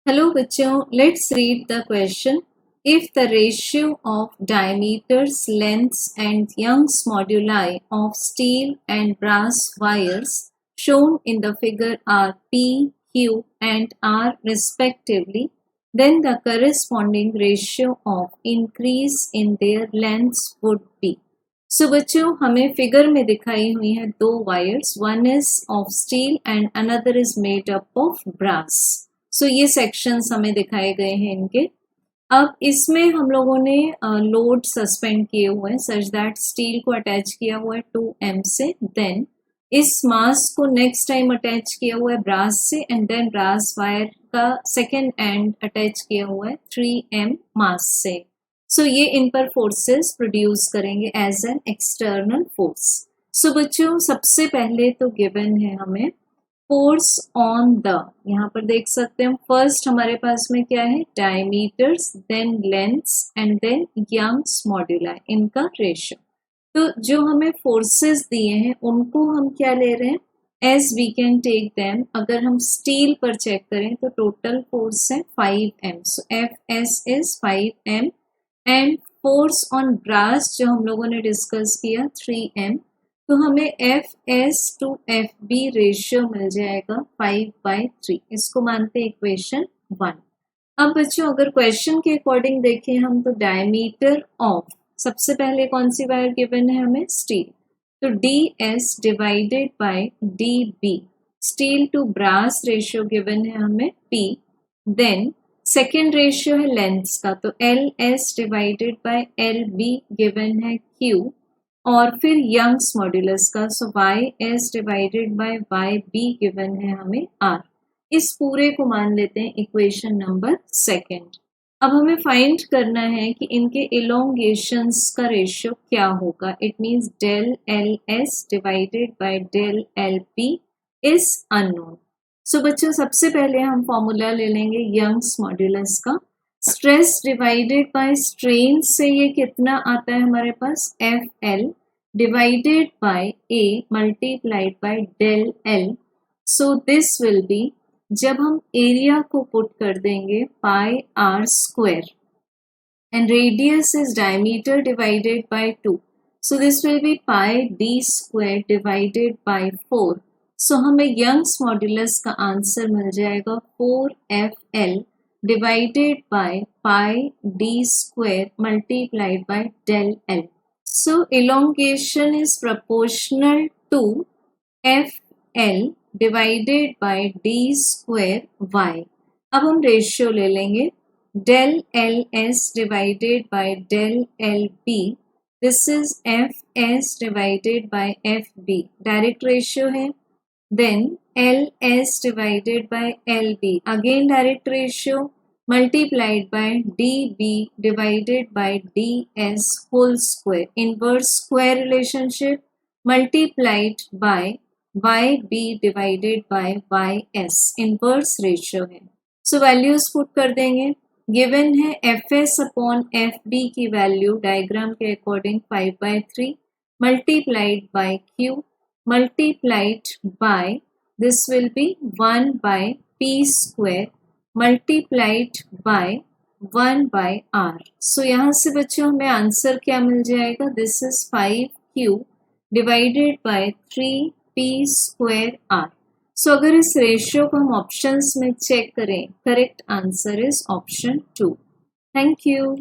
Hello bachcho, let's read the question. If the ratio of diameters, lengths and Young's moduli of steel and brass wires shown in the figure are P, Q and R respectively, then the corresponding ratio of increase in their lengths would be. So बच्चों हमें figure में दिखाई हुई है दो wires, one is of steel and another is made up of brass. So ये sections हमें दिखाए गए हैं इनके. अब इसमें हम लोगों ने लोड सस्पेंड किए हुए हैं सच दैट स्टील को अटैच किया हुआ है 2m से, देन इस मास को नेक्स्ट टाइम अटैच किया हुआ है ब्रास से एंड देन ब्रास वायर का सेकेंड एंड अटैच किया हुआ है 3m मास से. सो ये इन पर फोर्सेस प्रोड्यूस करेंगे एज एन एक्सटर्नल फोर्स. सो बच्चों सबसे पहले तो गिवन है हमें फोर्स ऑन द, यहाँ पर देख सकते हैं फर्स्ट हमारे पास में क्या है diameters, then lengths and then Young's moduli, इनका रेशियो. तो जो हमें फोर्सेस दिए हैं उनको हम क्या ले रहे हैं as we can take them. अगर हम स्टील पर चेक करें तो टोटल फोर्स है 5m. So Fs is 5m and force on brass जो हम लोगों ने डिस्कस किया 3m. तो हमें Fs टू Fb रेशियो मिल जाएगा 5/3. इसको मानते हैं इक्वेशन 1. अब बच्चों अगर क्वेश्चन के अकॉर्डिंग देखें हम तो डायमीटर ऑफ, सबसे पहले कौन सी वायर गिवन है हमें स्टील, तो ds divided by db. Steel to brass ratio given है हमें p. देन सेकेंड रेशियो है लेंथ्स का, तो ls divided by lb given है q. और फिर यंग्स मॉड्यूलस का, so ys divided by yb given है हमें r. इस पूरे को मान लेते हैं इक्वेशन नंबर सेकेंड. अब हमें फाइंड करना है कि इनके इलोंगेशंस का रेशियो क्या होगा. It means del ls divided by del lp is unknown. So बच्चों सबसे पहले हम फॉर्मूला ले लेंगे यंग्स मॉड्यूलस का. स्ट्रेस डिवाइडेड बाय स्ट्रेन से ये कितना आता है हमारे पास FL divided by A multiplied by del L. So this will be, जब हम एरिया को पुट कर देंगे pi r square and radius is diameter divided by 2. So this will be pi d square divided by 4. सो हमें Young's modulus का answer मिल जाएगा 4FL divided by pi d square multiplied by del L. So elongation is proportional to FL divided by d square y. अब हम ratio ले लेंगे del LS divided by del LB. This is FS divided by FB. Direct ratio है. Then LS divided by LB, again direct ratio, multiplied by DB divided by DS whole square, inverse square relationship, multiplied by YB divided by YS, inverse ratio है. So values put कर देंगे. Given है FS upon FB की value diagram के according 5/3 multiplied by Q multiplied by, this will be 1 by p square multiplied by 1 by r. So यहाँ से बच्चों हमें आंसर क्या मिल जाएगा, this is 5q divided by 3p square r. So अगर इस रेशियो को हम ऑप्शंस में चेक करें, correct answer is option 2. Thank you.